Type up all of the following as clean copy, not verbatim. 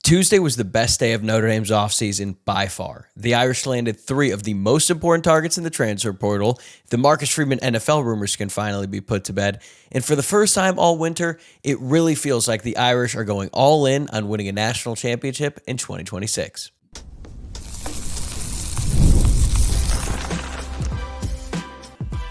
Tuesday was the best day of Notre Dame's offseason by far. The Irish landed three of the most important targets in the transfer portal. The Marcus Freeman NFL rumors can finally be put to bed. And for the first time all winter, it really feels like the Irish are going all in on winning a national championship in 2026.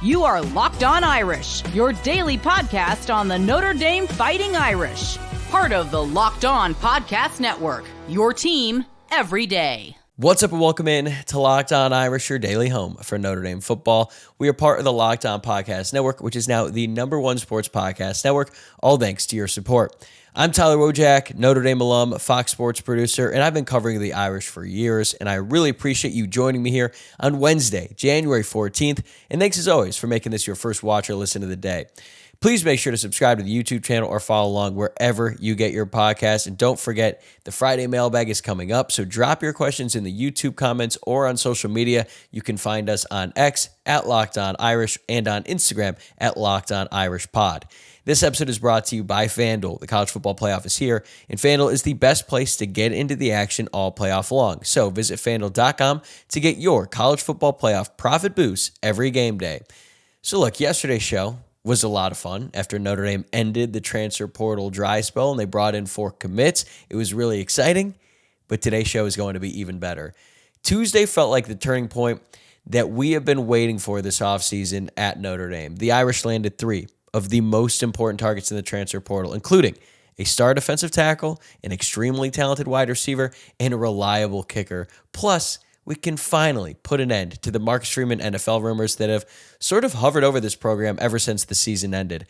You are Locked On Irish, your daily podcast on the Notre Dame Fighting Irish. Part of the Locked On Podcast Network, your team every day. What's up and welcome in to Locked On Irish, your daily home for Notre Dame football. We are part of the Locked On Podcast Network, which is now the #1 sports podcast network, all thanks to your support. I'm Tyler Wojciak, Notre Dame alum, Fox Sports producer, and I've been covering the Irish for years, and I really appreciate you joining me here on Wednesday, January 14th, and thanks as always for making this your first watch or listen of the day. Please make sure to subscribe to the YouTube channel or follow along wherever you get your podcasts. And don't forget, the Friday mailbag is coming up, so drop your questions in the YouTube comments or on social media. You can find us on X at Locked On Irish and on Instagram at Locked On Irish Pod. This episode is brought to you by FanDuel. The college football playoff is here, and FanDuel is the best place to get into the action all playoff long. So visit FanDuel.com to get your college football playoff profit boost every game day. So look, yesterday's show was a lot of fun. After Notre Dame ended the transfer portal dry spell and they brought in 4 commits, it was really exciting, but today's show is going to be even better. Tuesday felt like the turning point that we have been waiting for this offseason at Notre Dame. The Irish landed 3 of the most important targets in the transfer portal, including a star defensive tackle, an extremely talented wide receiver, and a reliable kicker. Plus, we can finally put an end to the Marcus Freeman NFL rumors that have sort of hovered over this program ever since the season ended.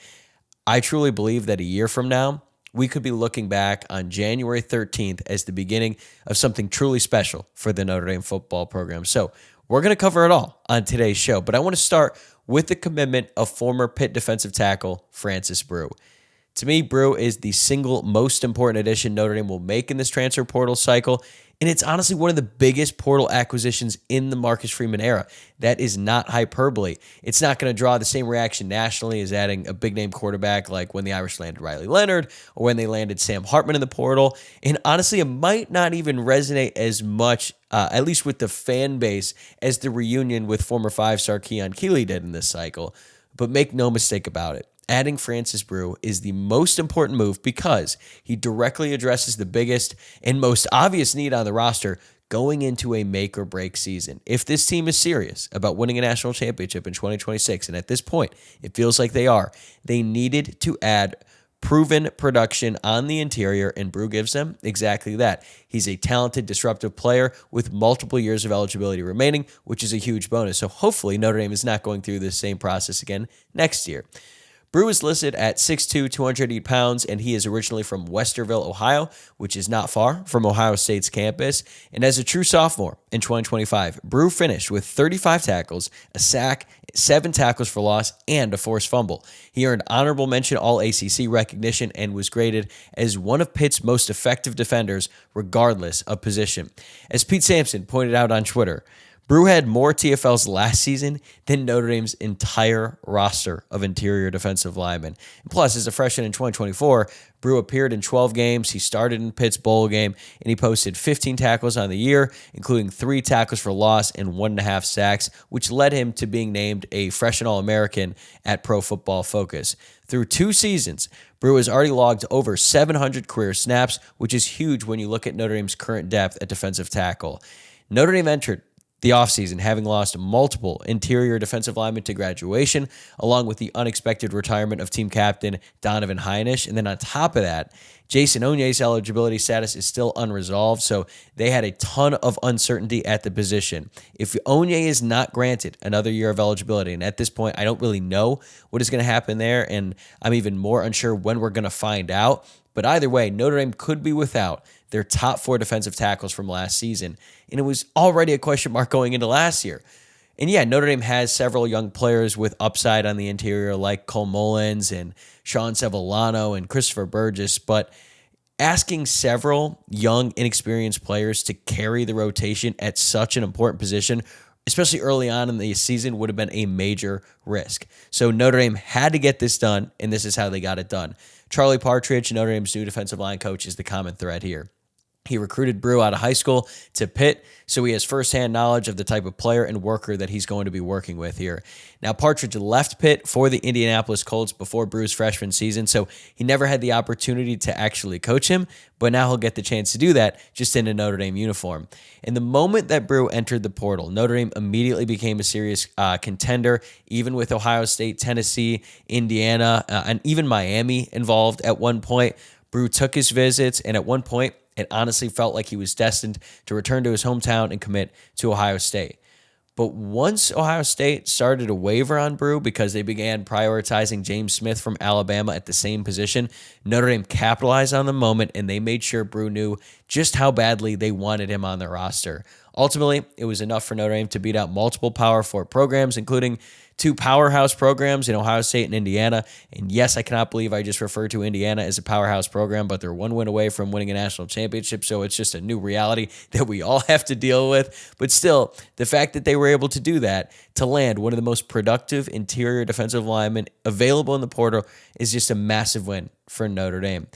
I truly believe that a year from now, we could be looking back on January 13th as the beginning of something truly special for the Notre Dame football program. So we're going to cover it all on today's show, but I want to start with the commitment of former Pitt defensive tackle Francis Brewu. To me, Brewu is the single most important addition Notre Dame will make in this transfer portal cycle, and it's honestly one of the biggest portal acquisitions in the Marcus Freeman era. That is not hyperbole. It's not going to draw the same reaction nationally as adding a big-name quarterback like when the Irish landed Riley Leonard or when they landed Sam Hartman in the portal. And honestly, it might not even resonate as much, at least with the fan base, as the reunion with former 5-star Keon Keeley did in this cycle. But make no mistake about it. Adding Francis Brewu is the most important move because he directly addresses the biggest and most obvious need on the roster going into a make-or-break season. If this team is serious about winning a national championship in 2026, and at this point it feels like they are, they needed to add proven production on the interior, and Brewu gives them exactly that. He's a talented, disruptive player with multiple years of eligibility remaining, which is a huge bonus. So hopefully Notre Dame is not going through this same process again next year. Brewu is listed at 6'2", 280 pounds, and he is originally from Westerville, Ohio, which is not far from Ohio State's campus. And as a true sophomore in 2025, Brewu finished with 35 tackles, a sack, 7 tackles for loss, and a forced fumble. He earned honorable mention All-ACC recognition and was graded as one of Pitt's most effective defenders, regardless of position. As Pete Sampson pointed out on Twitter, Brewu had more TFLs last season than Notre Dame's entire roster of interior defensive linemen. And plus, as a freshman in 2024, Brewu appeared in 12 games. He started in Pitt's bowl game, and he posted 15 tackles on the year, including 3 tackles for loss and 1.5 sacks, which led him to being named a freshman All-American at Pro Football Focus. Through 2 seasons, Brewu has already logged over 700 career snaps, which is huge when you look at Notre Dame's current depth at defensive tackle. Notre Dame entered the offseason, having lost multiple interior defensive linemen to graduation, along with the unexpected retirement of team captain Donovan Heinisch. And then on top of that, Jason Onye's eligibility status is still unresolved, so they had a ton of uncertainty at the position. If Onye is not granted another year of eligibility, and at this point, I don't really know what is going to happen there, and I'm even more unsure when we're going to find out. But either way, Notre Dame could be without their top 4 defensive tackles from last season, and it was already a question mark going into last year. And yeah, Notre Dame has several young players with upside on the interior like Cole Mullins and Sean Sevillano and Christopher Burgess, but asking several young, inexperienced players to carry the rotation at such an important position, especially early on in the season, would have been a major risk. So Notre Dame had to get this done, and this is how they got it done. Charlie Partridge, Notre Dame's new defensive line coach, is the common thread here. He recruited Brew out of high school to Pitt, so he has firsthand knowledge of the type of player and worker that he's going to be working with here. Now, Partridge left Pitt for the Indianapolis Colts before Brew's freshman season, so he never had the opportunity to actually coach him, but now he'll get the chance to do that just in a Notre Dame uniform. And the moment that Brew entered the portal, Notre Dame immediately became a serious contender, even with Ohio State, Tennessee, Indiana, and even Miami involved at one point. Brew took his visits, and at one point, it honestly felt like he was destined to return to his hometown and commit to Ohio State. But once Ohio State started to waver on Brew because they began prioritizing James Smith from Alabama at the same position, Notre Dame capitalized on the moment, and they made sure Brew knew just how badly they wanted him on their roster. Ultimately, it was enough for Notre Dame to beat out multiple Power 4 programs, including 2 powerhouse programs in Ohio State and Indiana. And yes, I cannot believe I just referred to Indiana as a powerhouse program, but they're one win away from winning a national championship. So it's just a new reality that we all have to deal with. But still, the fact that they were able to do that, to land one of the most productive interior defensive linemen available in the portal, is just a massive win for Notre Dame.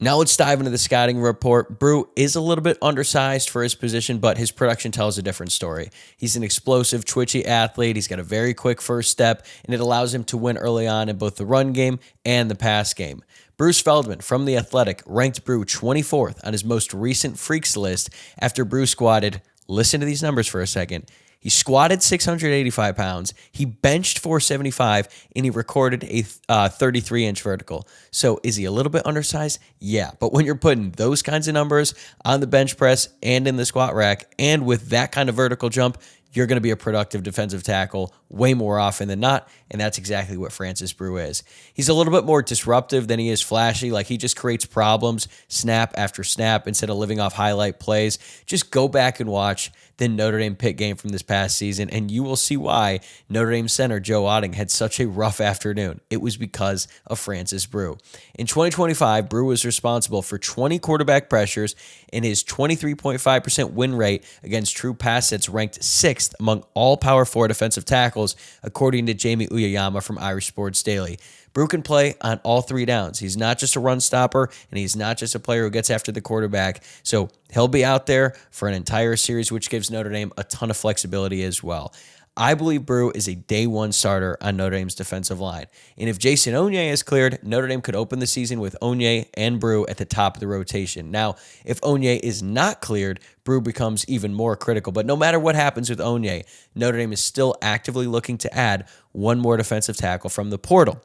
Now let's dive into the scouting report. Brew is a little bit undersized for his position, but his production tells a different story. He's an explosive, twitchy athlete. He's got a very quick first step, and it allows him to win early on in both the run game and the pass game. Bruce Feldman from The Athletic ranked Brew 24th on his most recent freaks list after Brew squatted, listen to these numbers for a second, he squatted 685 pounds, he benched 475, and he recorded a 33-inch vertical. So is he a little bit undersized? Yeah, but when you're putting those kinds of numbers on the bench press and in the squat rack, and with that kind of vertical jump, you're going to be a productive defensive tackle way more often than not, and that's exactly what Francis Brew is. He's a little bit more disruptive than he is flashy. Like, he just creates problems snap after snap instead of living off highlight plays. Just go back and watch the Notre Dame Pitt game from this past season, and you will see why Notre Dame center Joe Otting had such a rough afternoon. It was because of Francis Brew. In 2025, Brew was responsible for 20 quarterback pressures, and his 23.5% win rate against true pass sets ranked 6th among all Power 4 defensive tackles, according to Jamie Uyeyama from Irish Sports Daily. Brew can play on all 3 downs. He's not just a run stopper, and he's not just a player who gets after the quarterback. So he'll be out there for an entire series, which gives Notre Dame a ton of flexibility as well. I believe Brew is a day one starter on Notre Dame's defensive line. And if Jason Onye is cleared, Notre Dame could open the season with Onye and Brew at the top of the rotation. Now, if Onye is not cleared, Brew becomes even more critical. But no matter what happens with Onye, Notre Dame is still actively looking to add one more defensive tackle from the portal.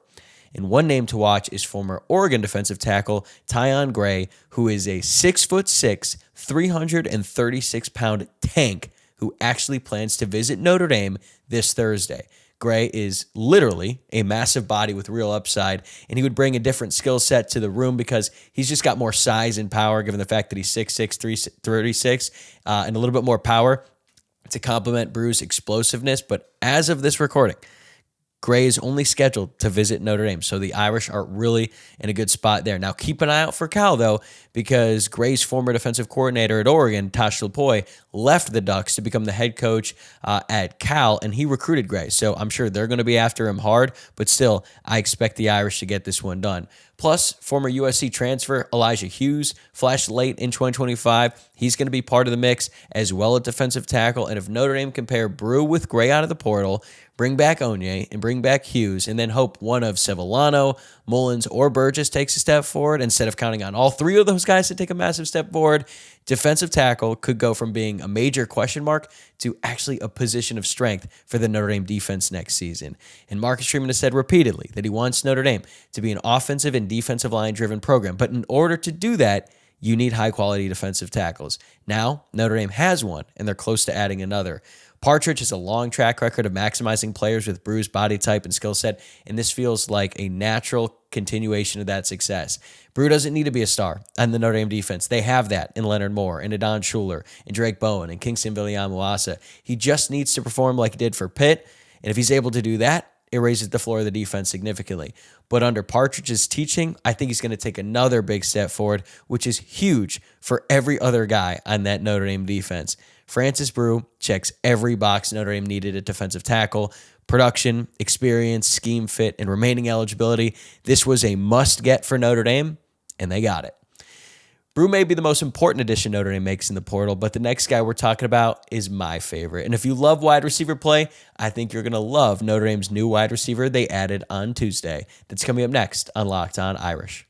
And one name to watch is former Oregon defensive tackle Tyon Gray, who is a 6'6", 336-pound tank who actually plans to visit Notre Dame this Thursday. Gray is literally a massive body with real upside, and he would bring a different skill set to the room because he's just got more size and power, given the fact that he's 6'6", 336, and a little bit more power to complement Brew's explosiveness. But as of this recording, Gray is only scheduled to visit Notre Dame, so the Irish are really in a good spot there. Now, keep an eye out for Cal, though, because Gray's former defensive coordinator at Oregon, Tosh Lupoi, left the Ducks to become the head coach at Cal, and he recruited Gray. So I'm sure they're going to be after him hard, but still, I expect the Irish to get this one done. Plus, former USC transfer Elijah Hughes flashed late in 2025. He's going to be part of the mix as well at defensive tackle. And if Notre Dame can pair Brew with Gray out of the portal, bring back Onye and bring back Hughes, and then hope one of Sevillano, Mullins, or Burgess takes a step forward instead of counting on all 3 of those guys to take a massive step forward, defensive tackle could go from being a major question mark to actually a position of strength for the Notre Dame defense next season. And Marcus Freeman has said repeatedly that he wants Notre Dame to be an offensive and defensive line-driven program. But in order to do that, you need high-quality defensive tackles. Now, Notre Dame has one, and they're close to adding another. Partridge has a long track record of maximizing players with Brew's body type and skill set, and this feels like a natural continuation of that success. Brew doesn't need to be a star on the Notre Dame defense. They have that in Leonard Moore, and Adon Schuler, and Drake Bowen, and Kingston Viliamuasa. He just needs to perform like he did for Pitt, and if he's able to do that, it raises the floor of the defense significantly. But under Partridge's teaching, I think he's going to take another big step forward, which is huge for every other guy on that Notre Dame defense. Francis Brew checks every box Notre Dame needed at defensive tackle: production, experience, scheme fit, and remaining eligibility. This was a must-get for Notre Dame, and they got it. Brew may be the most important addition Notre Dame makes in the portal, but the next guy we're talking about is my favorite. And if you love wide receiver play, I think you're going to love Notre Dame's new wide receiver they added on Tuesday. That's coming up next on Locked On Irish.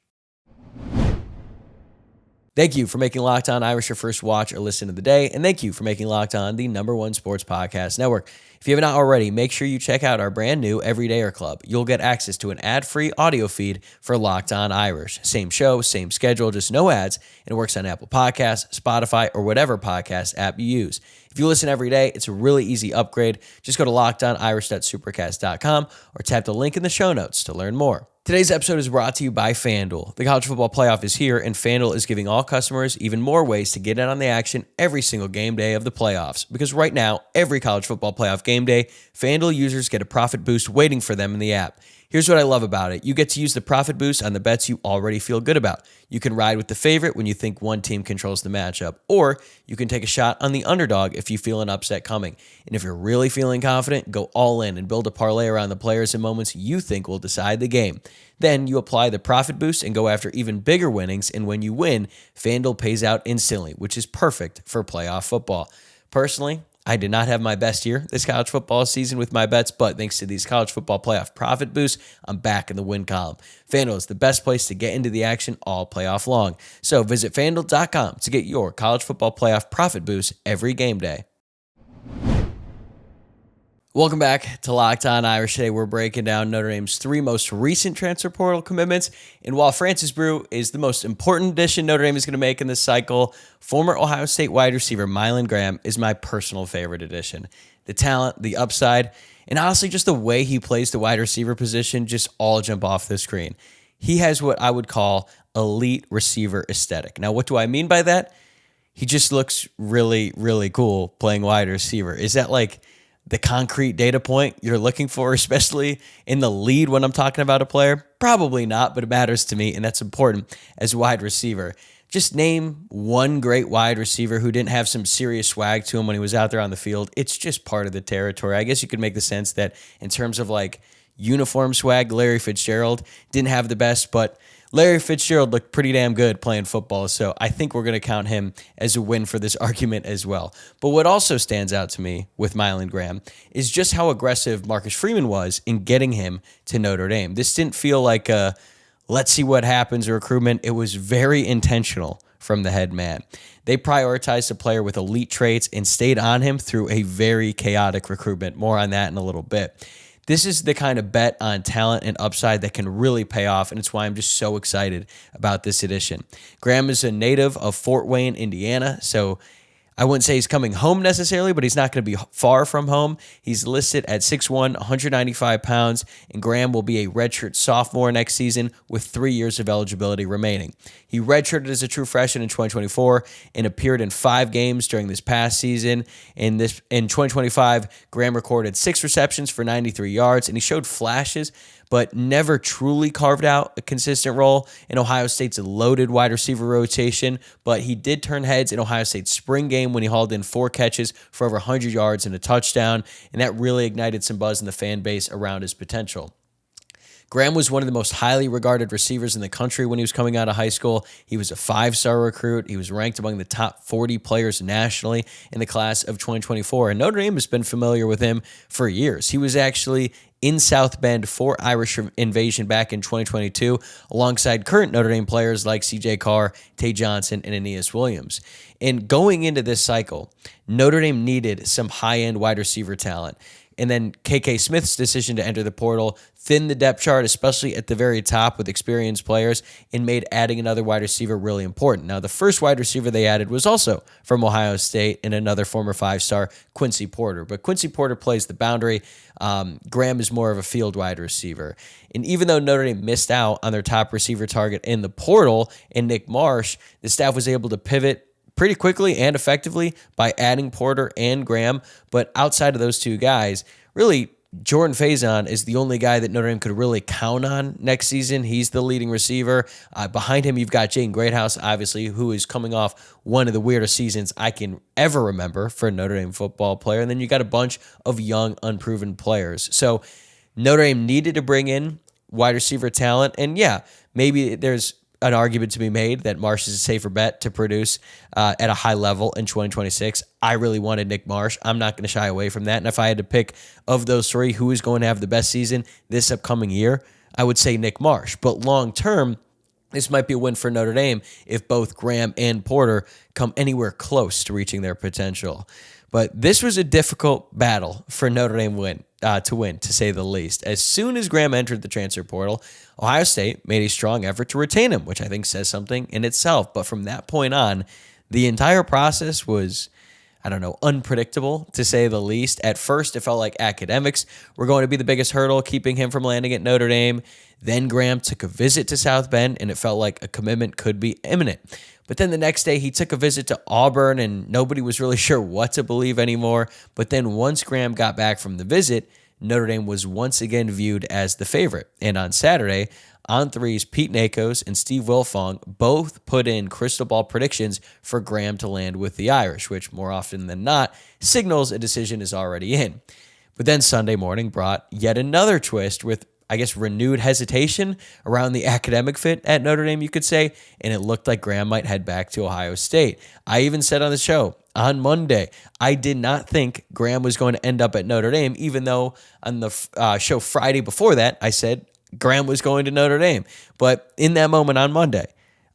Thank you for making Locked On Irish your first watch or listen of the day, and thank you for making Locked On the #1 sports podcast network. If you have not already, make sure you check out our brand new Everydayer Club. You'll get access to an ad-free audio feed for Locked On Irish. Same show, same schedule, just no ads, and it works on Apple Podcasts, Spotify, or whatever podcast app you use. If you listen every day, it's a really easy upgrade. Just go to lockedonirish.supercast.com or tap the link in the show notes to learn more. Today's episode is brought to you by FanDuel. The college football playoff is here, and FanDuel is giving all customers even more ways to get in on the action every single game day of the playoffs. Because right now, every college football playoff game day, FanDuel users get a profit boost waiting for them in the app. Here's what I love about it. You get to use the profit boost on the bets you already feel good about. You can ride with the favorite when you think one team controls the matchup, or you can take a shot on the underdog if you feel an upset coming. And if you're really feeling confident, go all in and build a parlay around the players and moments you think will decide the game. Then you apply the profit boost and go after even bigger winnings, and when you win, FanDuel pays out instantly, which is perfect for playoff football. Personally, I did not have my best year this college football season with my bets, but thanks to these college football playoff profit boosts, I'm back in the win column. FanDuel is the best place to get into the action all playoff long. So visit FanDuel.com to get your college football playoff profit boost every game day. Welcome back to Locked On Irish. Today we're breaking down Notre Dame's 3 most recent transfer portal commitments. And while Francis Brewu is the most important addition Notre Dame is going to make in this cycle, former Ohio State wide receiver Mylan Graham is my personal favorite addition. The talent, the upside, and honestly just the way he plays the wide receiver position just all jump off the screen. He has what I would call elite receiver aesthetic. Now, what do I mean by that? He just looks really, really cool playing wide receiver. Is that like the concrete data point you're looking for, especially in the lead when I'm talking about a player? Probably not, but it matters to me, and that's important as a wide receiver. Just name one great wide receiver who didn't have some serious swag to him when he was out there on the field. It's just part of the territory. I guess you could make the sense that in terms of like uniform swag, Larry Fitzgerald didn't have the best, but Larry Fitzgerald looked pretty damn good playing football, so I think we're going to count him as a win for this argument as well. But what also stands out to me with Mylan Graham is just how aggressive Marcus Freeman was in getting him to Notre Dame. This didn't feel like a let's see what happens recruitment. It was very intentional from the head man. They prioritized a player with elite traits and stayed on him through a very chaotic recruitment. More on that in a little bit. This is the kind of bet on talent and upside that can really pay off, and it's why I'm just so excited about this edition. Graham is a native of Fort Wayne, Indiana, so I wouldn't say he's coming home necessarily, but he's not going to be far from home. He's listed at 6'1", 195 pounds, and Graham will be a redshirt sophomore next season with 3 years of eligibility remaining. He redshirted as a true freshman in 2024 and appeared in 5 games during this past season. In 2025, Graham recorded 6 receptions for 93 yards, and he showed flashes, but never truly carved out a consistent role in Ohio State's loaded wide receiver rotation. But he did turn heads in Ohio State's spring game when he hauled in 4 catches for over 100 yards and a touchdown, and that really ignited some buzz in the fan base around his potential. Graham was one of the most highly regarded receivers in the country when he was coming out of high school. He was a 5-star recruit. He was ranked among the top 40 players nationally in the class of 2024, and Notre Dame has been familiar with him for years. He was actually in South Bend for Irish Invasion back in 2022, alongside current Notre Dame players like C.J. Carr, Tay Johnson, and Aeneas Williams. And going into this cycle, Notre Dame needed some high-end wide receiver talent. And then K.K. Smith's decision to enter the portal thinned the depth chart, especially at the very top with experienced players, and made adding another wide receiver really important. Now, the first wide receiver they added was also from Ohio State and another former 5-star, Quincy Porter. But Quincy Porter plays the boundary. Graham is more of a field wide receiver. And even though Notre Dame missed out on their top receiver target in the portal and Nick Marsh, the staff was able to pivot pretty quickly and effectively by adding Porter and Graham. But outside of those two guys, really, Jordan Faison is the only guy that Notre Dame could really count on next season. He's the leading receiver. Behind him, you've got Jaden Greathouse, obviously, who is coming off one of the weirdest seasons I can ever remember for a Notre Dame football player. And then you got a bunch of young, unproven players. So Notre Dame needed to bring in wide receiver talent. And yeah, maybe there's an argument to be made that Marsh is a safer bet to produce at a high level in 2026. I really wanted Nick Marsh. I'm not going to shy away from that. And if I had to pick of those three who is going to have the best season this upcoming year, I would say Nick Marsh. But long term, this might be a win for Notre Dame if both Graham and Porter come anywhere close to reaching their potential. But this was a difficult battle for Notre Dame to win, to say the least. As soon as Graham entered the transfer portal, Ohio State made a strong effort to retain him, which I think says something in itself. But from that point on, the entire process was, unpredictable, to say the least. At first, it felt like academics were going to be the biggest hurdle, keeping him from landing at Notre Dame. Then Graham took a visit to South Bend, and it felt like a commitment could be imminent. But then the next day, he took a visit to Auburn, and nobody was really sure what to believe anymore. But then once Graham got back from the visit, Notre Dame was once again viewed as the favorite. And on Saturday, On Three's Pete Nakos and Steve Wilfong both put in crystal ball predictions for Graham to land with the Irish, which more often than not signals a decision is already in. But then Sunday morning brought yet another twist with, renewed hesitation around the academic fit at Notre Dame, you could say, and it looked like Graham might head back to Ohio State. I even said on the show on Monday, I did not think Graham was going to end up at Notre Dame, even though on the show Friday before that, I said Graham was going to Notre Dame. But in that moment on Monday,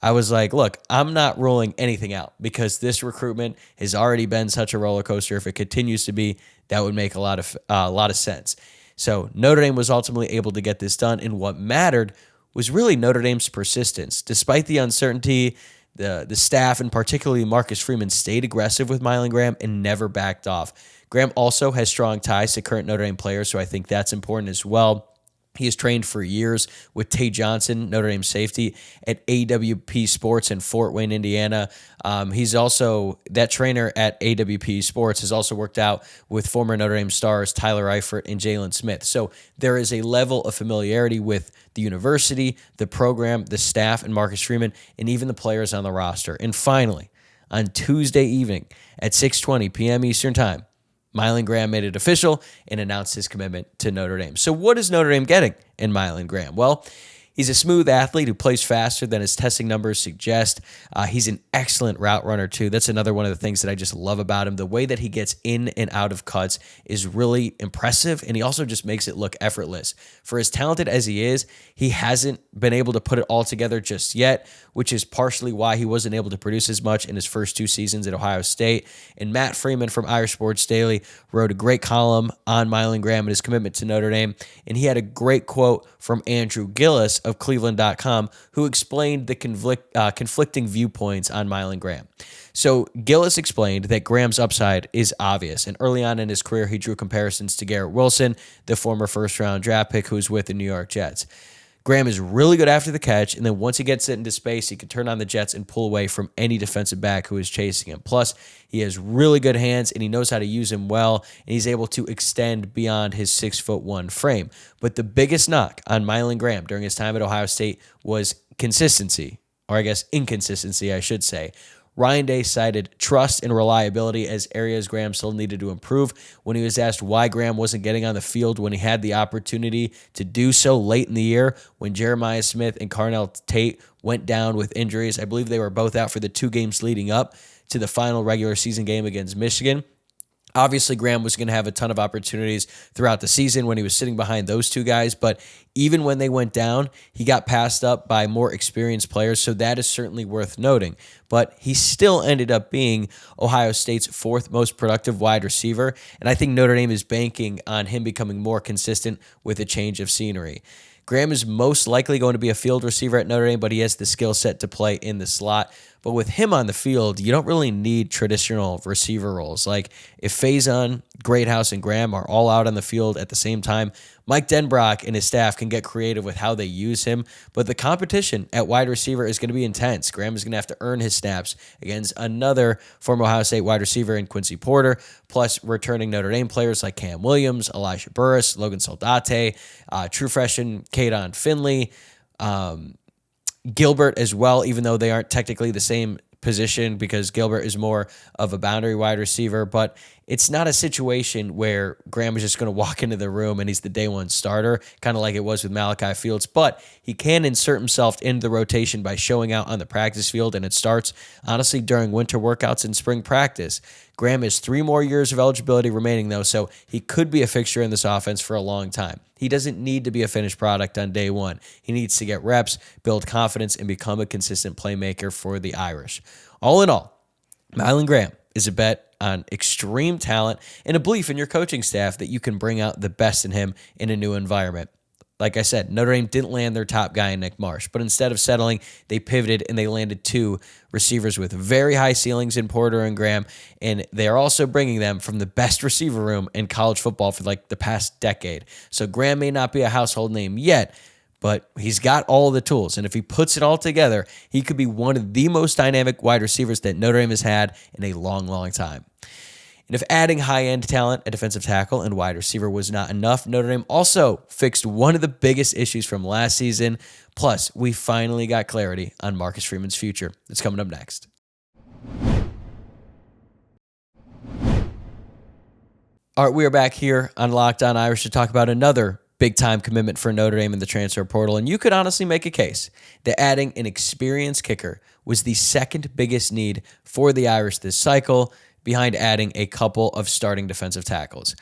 I was like, look, I'm not ruling anything out because this recruitment has already been such a roller coaster. If it continues to be, that would make a lot of sense. So Notre Dame was ultimately able to get this done, and what mattered was really Notre Dame's persistence. Despite the uncertainty, the staff, and particularly Marcus Freeman, stayed aggressive with Mylan Graham and never backed off. Graham also has strong ties to current Notre Dame players, so I think that's important as well. He has trained for years with Tay Johnson, Notre Dame safety, at AWP Sports in Fort Wayne, Indiana. He's also, that trainer at AWP Sports has also worked out with former Notre Dame stars Tyler Eifert and Jalen Smith. So there is a level of familiarity with the university, the program, the staff, and Marcus Freeman, and even the players on the roster. And finally, on Tuesday evening at 6:20 p.m. Eastern Time, Mylan Graham made it official and announced his commitment to Notre Dame. So what is Notre Dame getting in Mylan Graham? Well, he's a smooth athlete who plays faster than his testing numbers suggest. He's an excellent route runner, too. That's another one of the things that I just love about him. The way that he gets in and out of cuts is really impressive, and he also just makes it look effortless. For as talented as he is, he hasn't been able to put it all together just yet, which is partially why he wasn't able to produce as much in his first two seasons at Ohio State. And Matt Freeman from Irish Sports Daily wrote a great column on Mylan Graham and his commitment to Notre Dame, and he had a great quote from Andrew Gillis of Cleveland.com, who explained the conflicting viewpoints on Mylan Graham. So Gillis explained that Graham's upside is obvious, and early on in his career, he drew comparisons to Garrett Wilson, the former first-round draft pick who was with the New York Jets. Graham is really good after the catch, and then once he gets it into space, he can turn on the Jets and pull away from any defensive back who is chasing him. Plus, he has really good hands, and he knows how to use them well, and he's able to extend beyond his 6'1" frame. But the biggest knock on Mylan Graham during his time at Ohio State was consistency, or I guess inconsistency, I should say. Ryan Day cited trust and reliability as areas Graham still needed to improve. When he was asked why Graham wasn't getting on the field when he had the opportunity to do so late in the year, when Jeremiah Smith and Carnell Tate went down with injuries, I believe they were both out for the 2 games leading up to the final regular season game against Michigan. Obviously, Graham was going to have a ton of opportunities throughout the season when he was sitting behind those two guys, but even when they went down, he got passed up by more experienced players, so that is certainly worth noting. But he still ended up being Ohio State's 4th most productive wide receiver, and I think Notre Dame is banking on him becoming more consistent with a change of scenery. Graham is most likely going to be a field receiver at Notre Dame, but he has the skill set to play in the slot. But with him on the field, you don't really need traditional receiver roles. Like if Faison, Greathouse, and Graham are all out on the field at the same time, Mike Denbrock and his staff can get creative with how they use him. But the competition at wide receiver is going to be intense. Graham is going to have to earn his snaps against another former Ohio State wide receiver in Quincy Porter, plus returning Notre Dame players like Cam Williams, Elijah Burris, Logan Soldate, true freshman Kadon Finley, Gilbert as well, even though they aren't technically the same position because Gilbert is more of a boundary wide receiver, but it's not a situation where Graham is just going to walk into the room and he's the day one starter, kind of like it was with Malachi Fields, but he can insert himself into the rotation by showing out on the practice field, and it starts, honestly, during winter workouts and spring practice. Graham has 3 more years of eligibility remaining, though, so he could be a fixture in this offense for a long time. He doesn't need to be a finished product on day one. He needs to get reps, build confidence, and become a consistent playmaker for the Irish. All in all, Mylan Graham is a bet on extreme talent and a belief in your coaching staff that you can bring out the best in him in a new environment. Like I said, Notre Dame didn't land their top guy in Nick Marsh, but instead of settling, they pivoted and they landed 2 receivers with very high ceilings in Porter and Graham, and they are also bringing them from the best receiver room in college football for like the past decade. So Graham may not be a household name yet, but he's got all the tools, and if he puts it all together, he could be one of the most dynamic wide receivers that Notre Dame has had in a long, long time. And if adding high-end talent, a defensive tackle and wide receiver was not enough, Notre Dame also fixed one of the biggest issues from last season. Plus, we finally got clarity on Marcus Freeman's future. It's coming up next. All right, we are back here on Locked On Irish to talk about another big-time commitment for Notre Dame in the transfer portal, and you could honestly make a case that adding an experienced kicker was the second biggest need for the Irish this cycle, behind adding a couple of starting defensive tackles.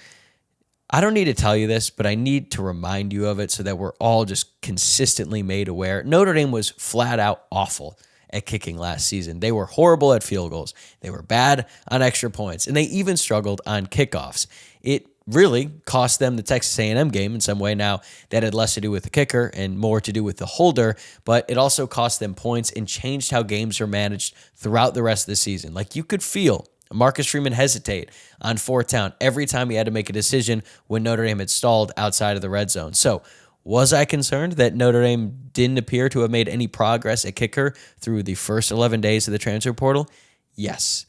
I don't need to tell you this, but I need to remind you of it so that we're all just consistently made aware. Notre Dame was flat out awful at kicking last season. They were horrible at field goals. They were bad on extra points, and they even struggled on kickoffs. It really cost them the Texas A&M game in some way. Now, that had less to do with the kicker and more to do with the holder, but it also cost them points and changed how games are managed throughout the rest of the season. Like, you could feel Marcus Freeman hesitate on 4th down every time he had to make a decision when Notre Dame had stalled outside of the red zone. So, was I concerned that Notre Dame didn't appear to have made any progress at kicker through the first 11 days of the transfer portal? Yes.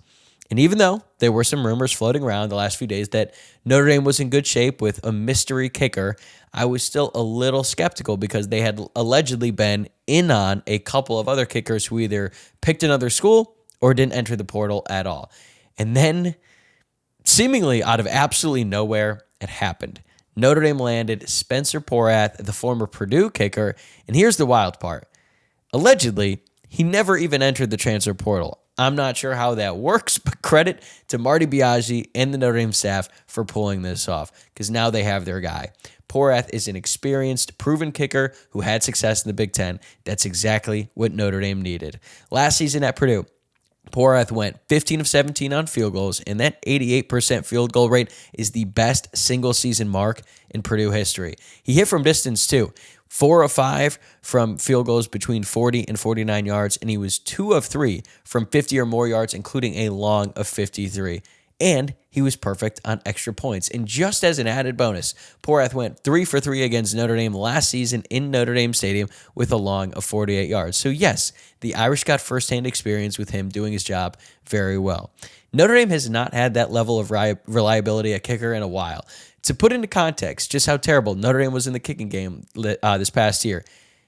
And even though there were some rumors floating around the last few days that Notre Dame was in good shape with a mystery kicker, I was still a little skeptical because they had allegedly been in on a couple of other kickers who either picked another school or didn't enter the portal at all. And then, seemingly out of absolutely nowhere, it happened. Notre Dame landed Spencer Porath, the former Purdue kicker, and here's the wild part. Allegedly, he never even entered the transfer portal. I'm not sure how that works, but credit to Marty Biaggi and the Notre Dame staff for pulling this off, because now they have their guy. Porath is an experienced, proven kicker who had success in the Big Ten. That's exactly what Notre Dame needed. Last season at Purdue, Porath went 15 of 17 on field goals, and that 88% field goal rate is the best single-season mark in Purdue history. He hit from distance, too. 4 of 5 from field goals between 40 and 49 yards, and he was 2 of 3 from 50 or more yards, including a long of 53. And he was perfect on extra points. And just as an added bonus, Porath went 3 for 3 against Notre Dame last season in Notre Dame Stadium with a long of 48 yards. So yes, the Irish got firsthand experience with him doing his job very well. Notre Dame has not had that level of reliability at kicker in a while. To put into context just how terrible Notre Dame was in the kicking game this past year,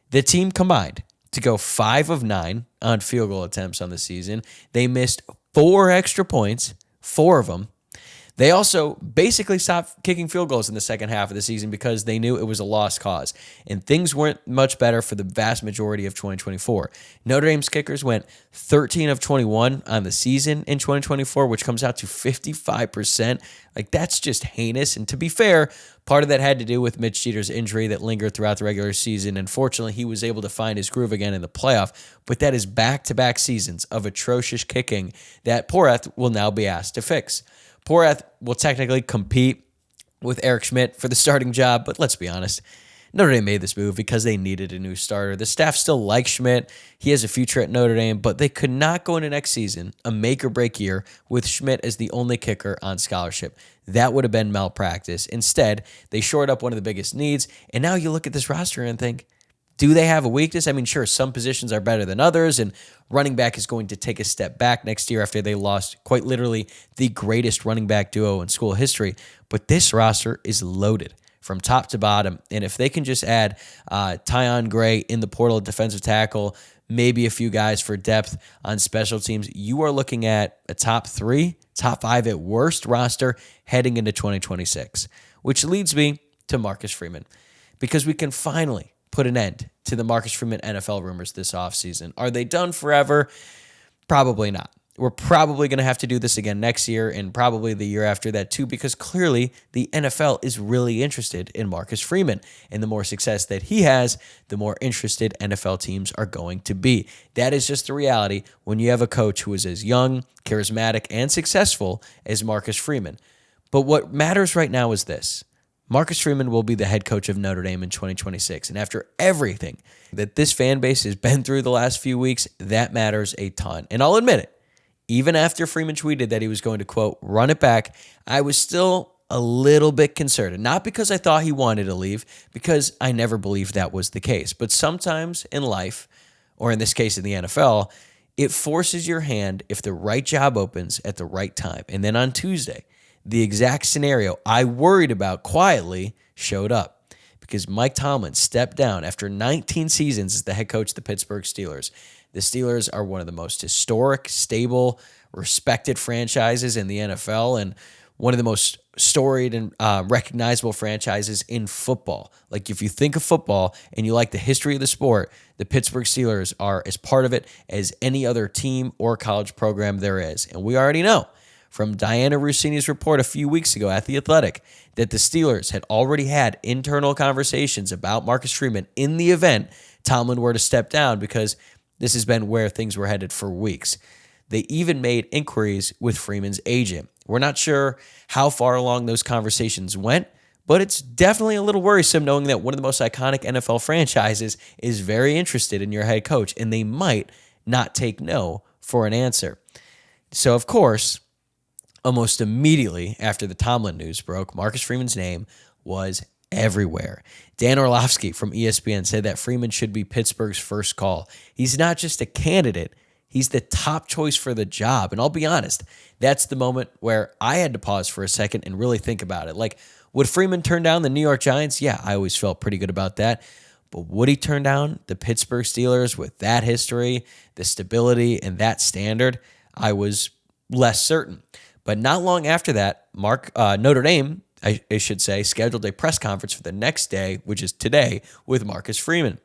the team combined to go 5 of 9 on field goal attempts on the season. They missed 4 extra points, 4 of them. They also basically stopped kicking field goals in the second half of the season because they knew it was a lost cause. And things weren't much better for the vast majority of 2024. Notre Dame's kickers went 13 of 21 on the season in 2024, which comes out to 55%. Like, that's just heinous. And to be fair, part of that had to do with Mitch Jeter's injury that lingered throughout the regular season. And fortunately, he was able to find his groove again in the playoff. But that is back-to-back seasons of atrocious kicking that Porath will now be asked to fix. Porath will technically compete with Eric Schmidt for the starting job, but let's be honest, Notre Dame made this move because they needed a new starter. The staff still likes Schmidt. He has a future at Notre Dame, but they could not go into next season, a make-or-break year, with Schmidt as the only kicker on scholarship. That would have been malpractice. Instead, they shored up one of the biggest needs, and now you look at this roster and think, do they have a weakness? I mean, sure, some positions are better than others, and running back is going to take a step back next year after they lost quite literally the greatest running back duo in school history. But this roster is loaded from top to bottom, and if they can just add Tyon Gray in the portal defensive tackle, maybe a few guys for depth on special teams. You are looking at a top 3, top 5 at worst roster heading into 2026, which leads me to Marcus Freeman, because we can finally put an end to the Marcus Freeman NFL rumors this offseason. Are they done forever? Probably not. We're probably going to have to do this again next year and probably the year after that too, because clearly the NFL is really interested in Marcus Freeman. And the more success that he has, the more interested NFL teams are going to be. That is just the reality when you have a coach who is as young, charismatic, and successful as Marcus Freeman. But what matters right now is this. Marcus Freeman will be the head coach of Notre Dame in 2026. And after everything that this fan base has been through the last few weeks, that matters a ton. And I'll admit it. Even after Freeman tweeted that he was going to, quote, run it back, I was still a little bit concerned. Not because I thought he wanted to leave, because I never believed that was the case. But sometimes in life, or in this case in the NFL, it forces your hand if the right job opens at the right time. And then on Tuesday, the exact scenario I worried about quietly showed up, because Mike Tomlin stepped down after 19 seasons as the head coach of the Pittsburgh Steelers. The Steelers are one of the most historic, stable, respected franchises in the NFL and one of the most storied and recognizable franchises in football. Like, if you think of football and you like the history of the sport, the Pittsburgh Steelers are as part of it as any other team or college program there is. And we already know from Diana Rossini's report a few weeks ago at The Athletic that the Steelers had already had internal conversations about Marcus Freeman in the event Tomlin were to step down, because this has been where things were headed for weeks. They even made inquiries with Freeman's agent. We're not sure how far along those conversations went, but it's definitely a little worrisome knowing that one of the most iconic NFL franchises is very interested in your head coach, and they might not take no for an answer. So, of course, almost immediately after the Tomlin news broke, Marcus Freeman's name was everywhere. Dan Orlovsky from ESPN said that Freeman should be Pittsburgh's first call. He's not just a candidate, he's the top choice for the job. And I'll be honest, that's the moment where I had to pause for a second and really think about it. Like, would Freeman turn down the New York Giants? Yeah, I always felt pretty good about that. But would he turn down the Pittsburgh Steelers with that history, the stability, and that standard? I was less certain. But not long after that, Notre Dame, I should say, scheduled a press conference for the next day, which is today, with Marcus Freeman.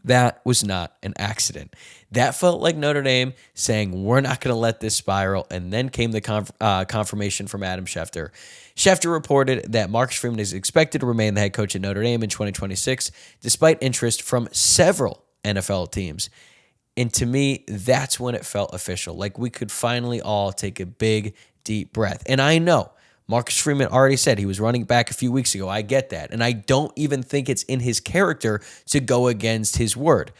That was not an accident. That felt like Notre Dame saying, we're not going to let this spiral. And then came the confirmation from Adam Schefter. Schefter reported that Marcus Freeman is expected to remain the head coach at Notre Dame in 2026, despite interest from several NFL teams. And to me, that's when it felt official. Like, we could finally all take a big, deep breath. And I know Marcus Freeman already said he was running back a few weeks ago. I get that. And I don't even think it's in his character to go against his word.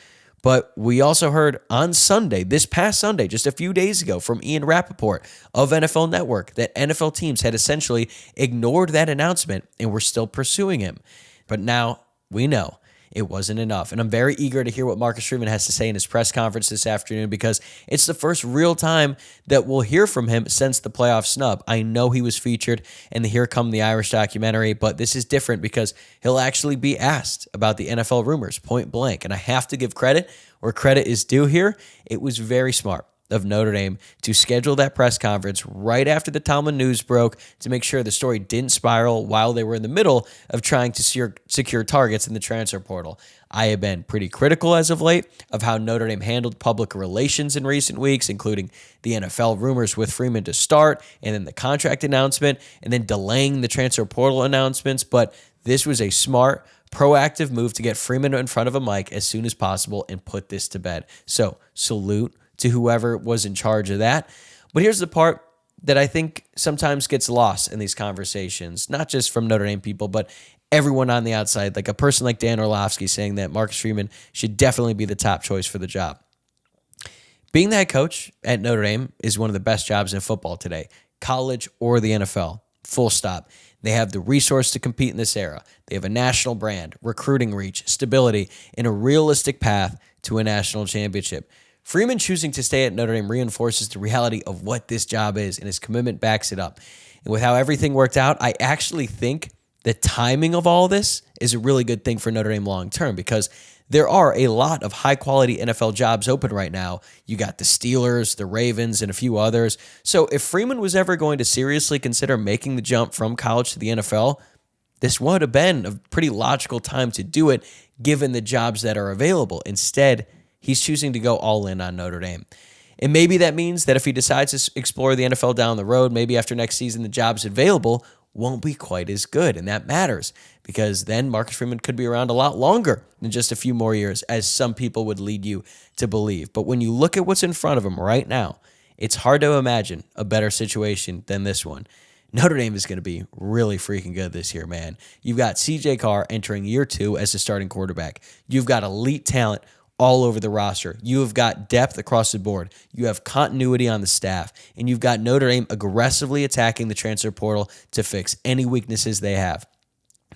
But we also heard on Sunday, this past Sunday, just a few days ago, from Ian Rappaport of NFL Network, that NFL teams had essentially ignored that announcement and were still pursuing him. But now we know it wasn't enough. And I'm very eager to hear what Marcus Freeman has to say in his press conference this afternoon, because it's the first real time that we'll hear from him since the playoff snub. I know he was featured in the Here Come the Irish documentary, but this is different because he'll actually be asked about the NFL rumors point blank. And I have to give credit where credit is due here. It was very smart of Notre Dame to schedule that press conference right after the Tomlin news broke to make sure the story didn't spiral while they were in the middle of trying to secure targets in the transfer portal. I have been pretty critical as of late of how Notre Dame handled public relations in recent weeks, including the NFL rumors with Freeman to start, and then the contract announcement, and then delaying the transfer portal announcements. But this was a smart, proactive move to get Freeman in front of a mic as soon as possible and put this to bed. So, salute to whoever was in charge of that. But here's the part that I think sometimes gets lost in these conversations, not just from Notre Dame people, but everyone on the outside, like a person like Dan Orlovsky saying that Marcus Freeman should definitely be the top choice for the job. Being the head coach at Notre Dame is one of the best jobs in football today, college or the NFL, full stop. They have the resource to compete in this era. They have a national brand, recruiting reach, stability, and a realistic path to a national championship. Freeman choosing to stay at Notre Dame reinforces the reality of what this job is, and his commitment backs it up. And with how everything worked out, I actually think The timing of all this is a really good thing for Notre Dame long term because there are a lot of high-quality NFL jobs open right now. You got the Steelers, the Ravens, and a few others. So if Freeman was ever going to seriously consider making the jump from college to the NFL, this would have been a pretty logical time to do it given the jobs that are available. Instead, he's choosing to go all in on Notre Dame. And maybe that means that if he decides to explore the NFL down the road, maybe after next season the jobs available won't be quite as good. And that matters because then Marcus Freeman could be around a lot longer than just a few more years, as some people would lead you to believe. But when you look at what's in front of him right now, it's hard to imagine a better situation than this one. Notre Dame is going to be really freaking good this year, man. You've got CJ Carr entering year 2 as the starting quarterback. You've got elite talent all over the roster. You have got depth across the board. You have continuity on the staff. And you've got Notre Dame aggressively attacking the transfer portal to fix any weaknesses they have.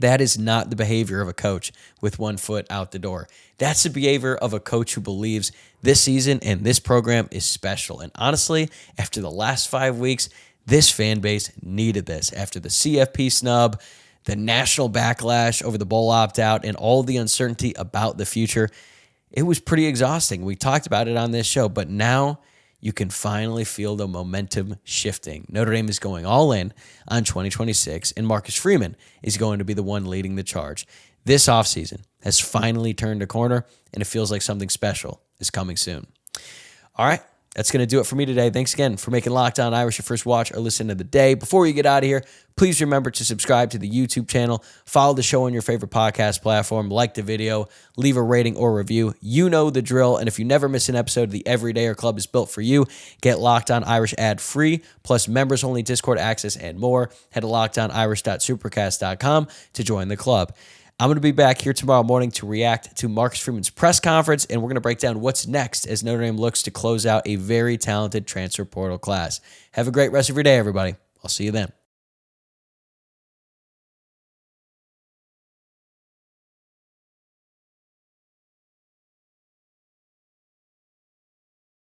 That is not the behavior of a coach with one foot out the door. That's the behavior of a coach who believes this season and this program is special. And honestly, after the last 5 weeks, this fan base needed this. After the CFP snub, the national backlash over the bowl opt-out, and all the uncertainty about the future, it was pretty exhausting. We talked about it on this show, but now you can finally feel the momentum shifting. Notre Dame is going all in on 2026, and Marcus Freeman is going to be the one leading the charge. This offseason has finally turned a corner, and it feels like something special is coming soon. All right. That's going to do it for me today. Thanks again for making Locked On Irish your first watch or listen of the day. Before you get out of here, please remember to subscribe to the YouTube channel, follow the show on your favorite podcast platform, like the video, leave a rating or review. You know the drill, and if you never miss an episode, the Everydayer Club is built for you. Get Locked On Irish ad-free, plus members-only Discord access and more. Head to lockedonirish.supercast.com to join the club. I'm going to be back here tomorrow morning to react to Marcus Freeman's press conference, and we're going to break down what's next as Notre Dame looks to close out a very talented transfer portal class. Have a great rest of your day, everybody. I'll see you then.